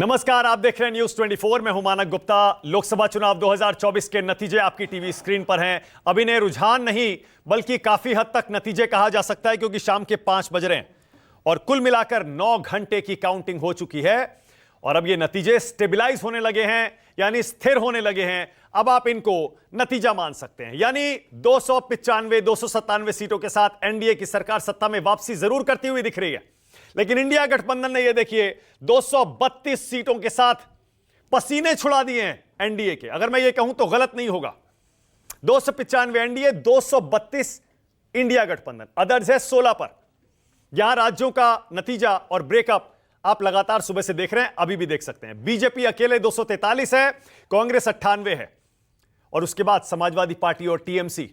नमस्कार, आप देख रहे हैं न्यूज 24। मैं हूं मानक गुप्ता। लोकसभा चुनाव 2024 के नतीजे आपकी टीवी स्क्रीन पर हैं। अभी ने रुझान नहीं बल्कि काफी हद तक नतीजे कहा जा सकता है, क्योंकि शाम के 5 बज रहे हैं और कुल मिलाकर 9 घंटे की काउंटिंग हो चुकी है और अब ये नतीजे स्टेबलाइज होने लगे हैं, यानी स्थिर होने लगे हैं। अब आप इनको नतीजा मान सकते हैं, यानी 295 297 सीटों के साथ एनडीए की सरकार सत्ता में वापसी जरूर करती हुई दिख रही है। लेकिन इंडिया गठबंधन ने, ये देखिए, 232 सीटों के साथ पसीने छुड़ा दिए हैं एनडीए के। अगर मैं ये कहूं तो गलत नहीं होगा। 295 एनडीए, 232 इंडिया गठबंधन, अदर्स है 16 पर। यहां राज्यों का नतीजा और ब्रेकअप आप लगातार सुबह से देख रहे हैं, अभी भी देख सकते हैं। बीजेपी अकेले 243 है, कांग्रेस 98 है और उसके बाद समाजवादी पार्टी और टीएमसी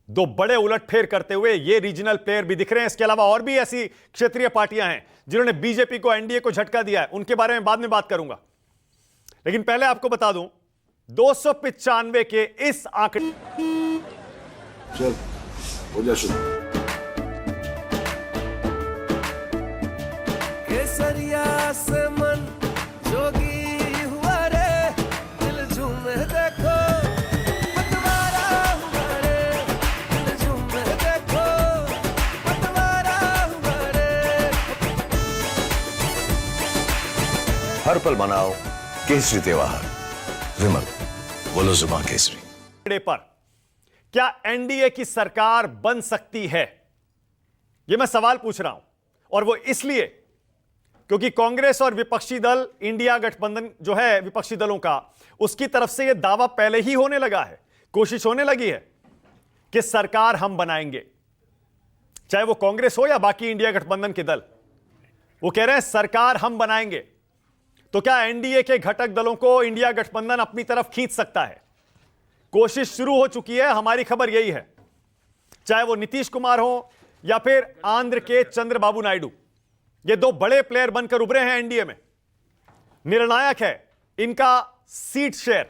दो बड़े उलटफेर करते हुए ये रीजनल प्लेयर भी दिख रहे हैं। इसके अलावा और भी ऐसी क्षेत्रीय पार्टियां हैं जिन्होंने बीजेपी को, एनडीए को झटका दिया है, उनके बारे में बाद में बात करूंगा। लेकिन पहले आपको बता दूं, 295 के इस आंकड़े चल हो जा शुरू। केसरिया से मन जोगी हुआ रे, दिल झूमे देखो पतवारा हुआ रे, दिल झूमे देखो पतवारा हुआ रे। हर पल मनाओ केसरी त्योहार। विमल बोलो जुबान केसरी। पर क्या एनडीए की सरकार बन सकती है, यह मैं सवाल पूछ रहा हूं, और वो इसलिए क्योंकि कांग्रेस और विपक्षी दल, इंडिया गठबंधन जो है विपक्षी दलों का, उसकी तरफ से यह दावा पहले ही होने लगा है, कोशिश होने लगी है कि सरकार हम बनाएंगे। चाहे वो कांग्रेस हो या बाकी इंडिया गठबंधन के दल, वो कह रहे हैं सरकार हम बनाएंगे। तो क्या एनडीए के घटक दलों को इंडिया गठबंधन अपनी तरफ खींच सकता है? कोशिश शुरू हो चुकी है, हमारी खबर यही है। चाहे वो नीतीश कुमार हो या फिर आंध्र के चंद्रबाबू नायडू, ये दो बड़े प्लेयर बनकर उभरे हैं एनडीए में। निर्णायक है इनका सीट शेयर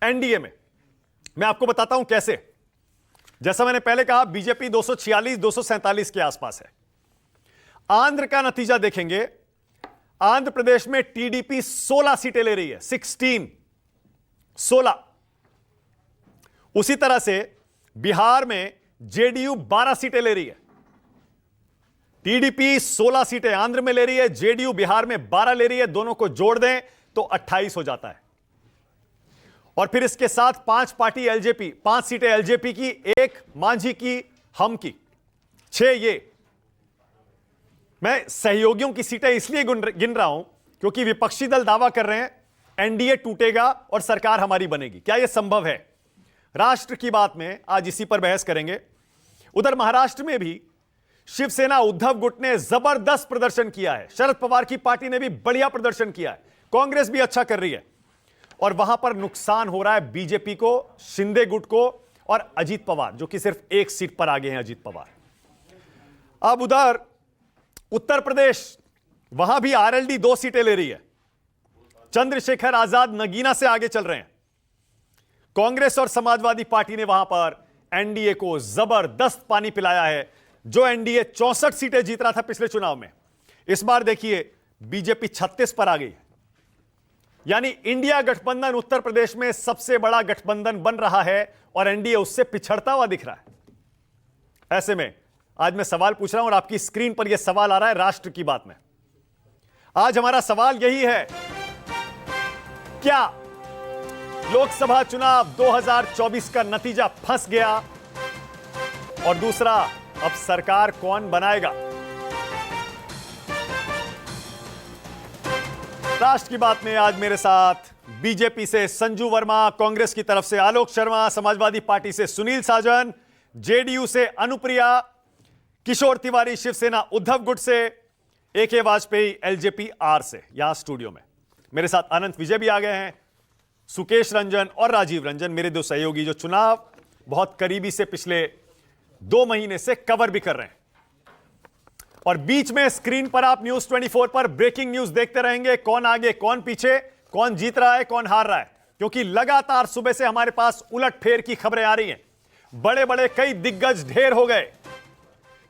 एनडीए में। मैं आपको बताता हूं कैसे। जैसा मैंने पहले कहा, बीजेपी 246 247 के आसपास है। आंध्र का नतीजा देखेंगे, आंध्र प्रदेश में टीडीपी 16 सीटें ले रही है, 16। उसी तरह से बिहार में जेडीयू 12 सीटें ले रही है। टीडीपी 16 सीटें आंध्र में ले रही है, जेडीयू बिहार में 12 ले रही है। दोनों को जोड़ दें तो 28 हो जाता है। और फिर इसके साथ 5 पार्टी एलजेपी, 5 सीटें एलजेपी की, 1 मांझी की, हम की, 6 ये। मैं सहयोगियों की सीटें इसलिए गिन रहा हूं क्योंकि विपक्षी दल दावा कर रहे हैं एनडीए टूटेगा और सरकार हमारी बनेगी। क्या यह संभव है? राष्ट्र की बात में आज इसी पर बहस करेंगे। उधर महाराष्ट्र में भी शिवसेना उद्धव गुट ने जबरदस्त प्रदर्शन किया है। शरद पवार की पार्टी ने भी बढ़िया प्रदर्शन किया है। कांग्रेस भी अच्छा कर रही है और वहां पर नुकसान हो रहा है बीजेपी को, शिंदे गुट को और अजीत पवार, जो कि सिर्फ 1 सीट पर आगे हैं अजीत पवार। अब उधर उत्तर प्रदेश, वहां भी आरएलडी 2 सीटें ले रही है। चंद्रशेखर आजाद नगीना से आगे चल रहे हैं। कांग्रेस और समाजवादी पार्टी ने वहां पर एनडीए को जबरदस्त पानी पिलाया है। जो एनडीए 64 सीटें जीत रहा था पिछले चुनाव में, इस बार देखिए बीजेपी 36 पर आ गई है। यानी इंडिया गठबंधन उत्तर प्रदेश में सबसे बड़ा गठबंधन बन रहा है और एनडीए उससे पिछड़ता हुआ दिख रहा है। ऐसे में आज मैं सवाल पूछ रहा हूं और आपकी स्क्रीन पर यह सवाल आ रहा है राष्ट्र की बात में। आज हमारा सवाल यही है, क्या लोकसभा चुनाव 2024 का नतीजा फंस गया? और दूसरा, अब सरकार कौन बनाएगा? राष्ट्र की बात में आज मेरे साथ बीजेपी से संजू वर्मा, कांग्रेस की तरफ से आलोक शर्मा, समाजवादी पार्टी से सुनील साजन, जेडीयू से अनुप्रिया, किशोर तिवारी शिवसेना उद्धव गुट से, एके वाजपेयी एलजेपी आर से। यहां स्टूडियो में मेरे साथ अनंत विजय भी आ गए हैं, सुकेश रंजन और राजीव रंजन, मेरे 2 सहयोगी जो चुनाव बहुत करीबी से पिछले 2 महीने से कवर भी कर रहे हैं। और बीच में स्क्रीन पर आप न्यूज 24 पर ब्रेकिंग न्यूज देखते रहेंगे, कौन आगे कौन पीछे, कौन जीत रहा है कौन हार रहा है, क्योंकि लगातार सुबह से हमारे पास उलटफेर की खबरें आ रही हैं। बड़े बड़े कई दिग्गज ढेर हो गए।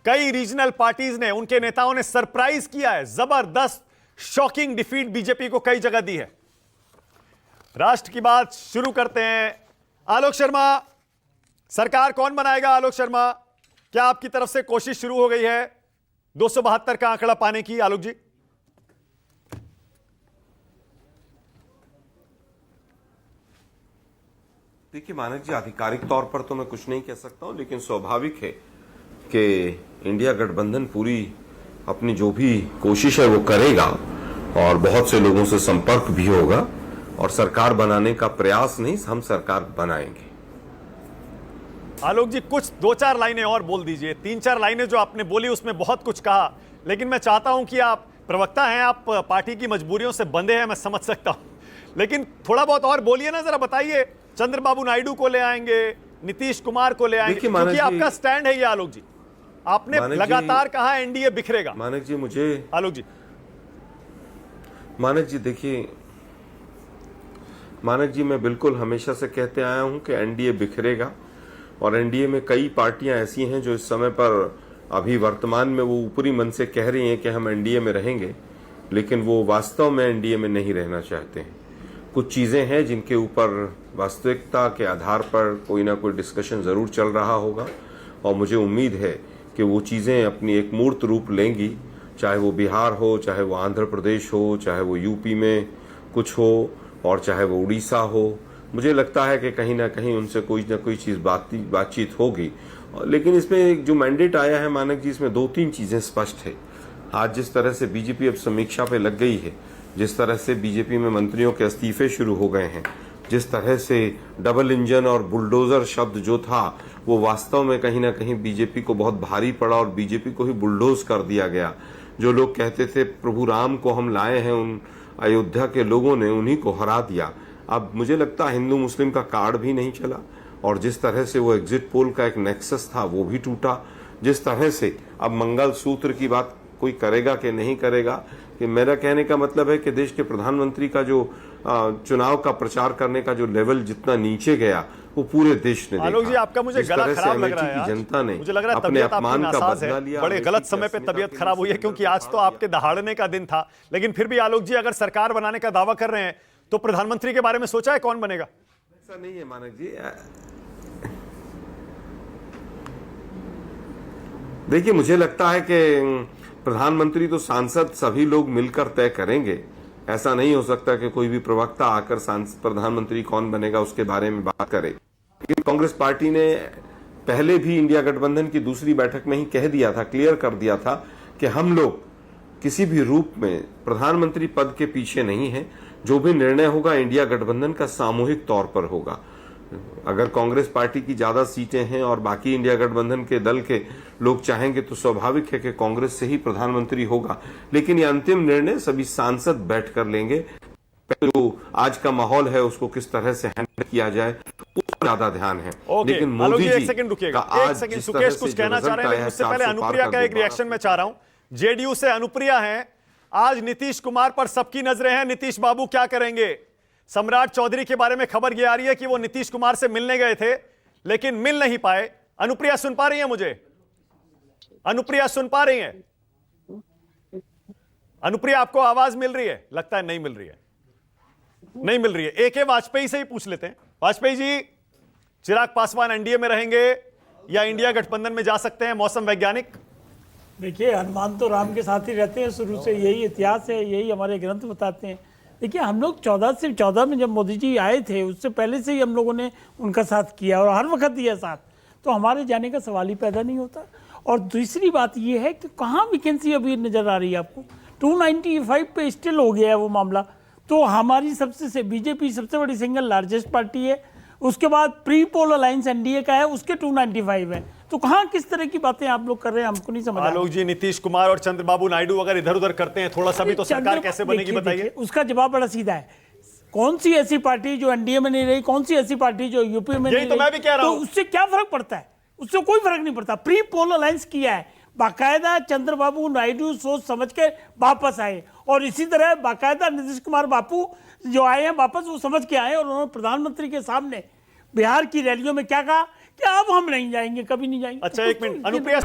कई रीजनल पार्टीज ने, उनके नेताओं ने सरप्राइज किया है, जबरदस्त शॉकिंग डिफीट बीजेपी को कई जगह दी है। राष्ट्र की बात शुरू करते हैं। आलोक शर्मा, सरकार कौन बनाएगा? आलोक शर्मा, क्या आपकी तरफ से कोशिश शुरू हो गई है 272 का आंकड़ा पाने की? आलोक जी। देखिए मानक जी, आधिकारिक तौर पर तो मैं कुछ नहीं कह सकता हूं, लेकिन स्वाभाविक है कि इंडिया गठबंधन पूरी अपनी जो भी कोशिश है वो करेगा और बहुत से लोगों से संपर्क भी होगा और सरकार बनाने का प्रयास नहीं, हम सरकार बनाएंगे। आलोक जी, कुछ 2-4 लाइनें और बोल दीजिए। 3-4 लाइनें जो आपने बोली उसमें बहुत कुछ कहा, लेकिन मैं चाहता हूं कि आप प्रवक्ता हैं, आप पार्टी की मजबूरियों से बंधे हैं, मैं समझ सकता हूं, लेकिन थोड़ा बहुत और बोलिए ना, जरा बताइए। चंद्रबाबू नायडू को ले आएंगे, नीतीश कुमार को ले आएंगे, क्योंकि आपका स्टैंड है ये। आलोक जी, आपने लगातार कहा एनडीए बिखरेगा। मानक जी मुझे आलोक जी, मानक जी देखिए, मानक जी मैं बिल्कुल हमेशा से कहते आया हूं कि एनडीए बिखरेगा और एनडीए में कई पार्टियां ऐसी हैं जो इस समय पर अभी वर्तमान में वो ऊपरी मन से कह रही हैं कि हम एनडीए में रहेंगे, लेकिन वो वास्तव में एनडीए में नहीं रहना चाहते हैं। कुछ चीजें हैं जिनके ऊपर वास्तविकता के आधार पर कोई ना कोई डिस्कशन जरूर चल रहा होगा और मुझे उम्मीद है कि वो चीजें अपनी एक मूर्त रूप लेंगी, चाहे वो बिहार हो, चाहे वो आंध्र प्रदेश हो, चाहे वो यूपी में कुछ हो और चाहे वो उड़ीसा हो। मुझे लगता है कि कहीं ना कहीं उनसे कोई ना कोई चीज बातचीत होगी। लेकिन इसमें एक जो मैंडेट आया है मानक जी, इसमें 2-3 चीजें स्पष्ट है। आज जिस तरह से बीजेपी अब समीक्षा पे लग गई है, जिस तरह से बीजेपी में मंत्रियों के इस्तीफे शुरू हो गए हैं, जिस तरह से डबल इंजन और बुलडोजर शब्द जो था वो वास्तव में कहीं ना कहीं बीजेपी को बहुत भारी पड़ा और बीजेपी को ही बुलडोज कर दिया गया। जो लोग कहते थे प्रभु राम को हम लाए हैं, उन अयोध्या के लोगों ने उन्हीं को हरा दिया। अब मुझे लगता है हिंदू मुस्लिम का कार्ड भी नहीं चला और जिस तरह से वो एग्जिट पोल का एक नेक्सस था वो भी टूटा। जिस तरह से अब मंगल सूत्र की बात कोई करेगा कि नहीं करेगा, कि मेरा कहने का मतलब है कि देश के प्रधानमंत्री का जो चुनाव का प्रचार करने का जो लेवल जितना नीचे गया वो पूरे देश ने देखा। आलोक जी, आपका मुझे गला खराब लग रहा है आज। जनता ने मुझे लग रहा है अपने तबीयत अपमान आपकी का नासाज बदला है। लिया। बड़े गलत समय पे तबीयत खराब हुई है, क्योंकि आज तो आपके दहाड़ने का दिन था। लेकिन फिर भी आलोक जी, अगर सरकार बनाने का दावा कर रहे हैं तो प्रधानमंत्री के बारे में सोचा है कौन बनेगा? ऐसा नहीं है मानक जी। देखिए मुझे लगता है कि प्रधानमंत्री तो सांसद सभी लोग मिलकर तय करेंगे। ऐसा नहीं हो सकता कि कोई भी प्रवक्ता आकर प्रधानमंत्री कौन बनेगा उसके बारे में बात करे। लेकिन कांग्रेस पार्टी ने पहले भी इंडिया गठबंधन की दूसरी बैठक में ही कह दिया था, क्लियर कर दिया था कि हम लोग किसी भी रूप में प्रधानमंत्री पद के पीछे नहीं है। जो भी निर्णय होगा इंडिया गठबंधन का सामूहिक तौर पर होगा। अगर कांग्रेस पार्टी की ज्यादा सीटें हैं और बाकी इंडिया गठबंधन के दल के लोग चाहेंगे तो स्वाभाविक है कि कांग्रेस से ही प्रधानमंत्री होगा, लेकिन ये अंतिम निर्णय सभी सांसद बैठकर लेंगे। जो आज का माहौल है उसको किस तरह से हैंडल किया जाए उस पर ज्यादा ध्यान है। लेकिन मोदी जी, एक सेकंड रुकिएगा, एक सेकंड। सुकेश कुछ कहना चाह रहे हैं, लेकिन उससे पहले अनुप्रिया का एक रिएक्शन मैं चाह रहा हूं। जेडीयू से अनुप्रिया हैं, आज नीतीश कुमार पर सबकी नजरें हैं। नीतीश बाबू क्या करेंगे? सम्राट चौधरी के बारे में खबर यह आ रही है कि वो नीतीश कुमार से मिलने गए थे लेकिन मिल नहीं पाए। अनुप्रिया सुन पा रही है मुझे? अनुप्रिया सुन पा रही है? अनुप्रिया, आपको आवाज मिल रही है? लगता है नहीं मिल रही है, नहीं मिल रही है। ए.के. वाजपेयी से ही पूछ लेते हैं। वाजपेयी जी, चिराग पासवान एनडीए में रहेंगे या इंडिया गठबंधन में जा सकते हैं? मौसम वैज्ञानिक। देखिए, हनुमान तो राम के साथ ही रहते हैं, शुरू से यही इतिहास है, यही हमारे ग्रंथ बताते हैं। देखिए, हम लोग 14 में जब मोदी जी आए थे उससे पहले से ही हम लोगों ने उनका साथ किया और हर वक्त दिया साथ, तो हमारे जाने का सवाल ही पैदा नहीं होता। और दूसरी बात ये है कि कहाँ वैकेंसी अभी नज़र आ रही है आपको? 295 पे स्टिल हो गया है वो मामला। तो हमारी बीजेपी सबसे बड़ी सिंगल लार्जेस्ट पार्टी है, उसके बाद प्री पोल अलायंस एनडीए का है, उसके 295 है। तो कहाँ किस तरह की बातें आप लोग कर रहे हैं, हमको नहीं समझ। आलोक जी, नीतीश कुमार और चंद्रबाबू नायडू अगर इधर उधर करते हैं थोड़ा सा भी तो सरकार कैसे बनेगी बताइए? उसका जवाब बड़ा सीधा है। कौन सी ऐसी पार्टी जो एनडीए में नहीं रही, कौन सी ऐसी पार्टी जो यूपी में नहीं रही, तो मैं भी कह रहा हूं। तो उससे क्या फर्क पड़ता है? उससे कोई फर्क नहीं पड़ता। प्री पोल अलायंस किया है, बाकायदा चंद्रबाबू नायडू सोच समझ के वापस आए, और इसी तरह बाकायदा नीतीश कुमार बापू जो आए हैं वापस, वो समझ के आए और उन्होंने प्रधानमंत्री के सामने बिहार की रैलियों में क्या कहा कि अब हम नहीं जाएंगे, कभी नहीं जाएंगे। अच्छा, एक मिनट अनुप्रिया।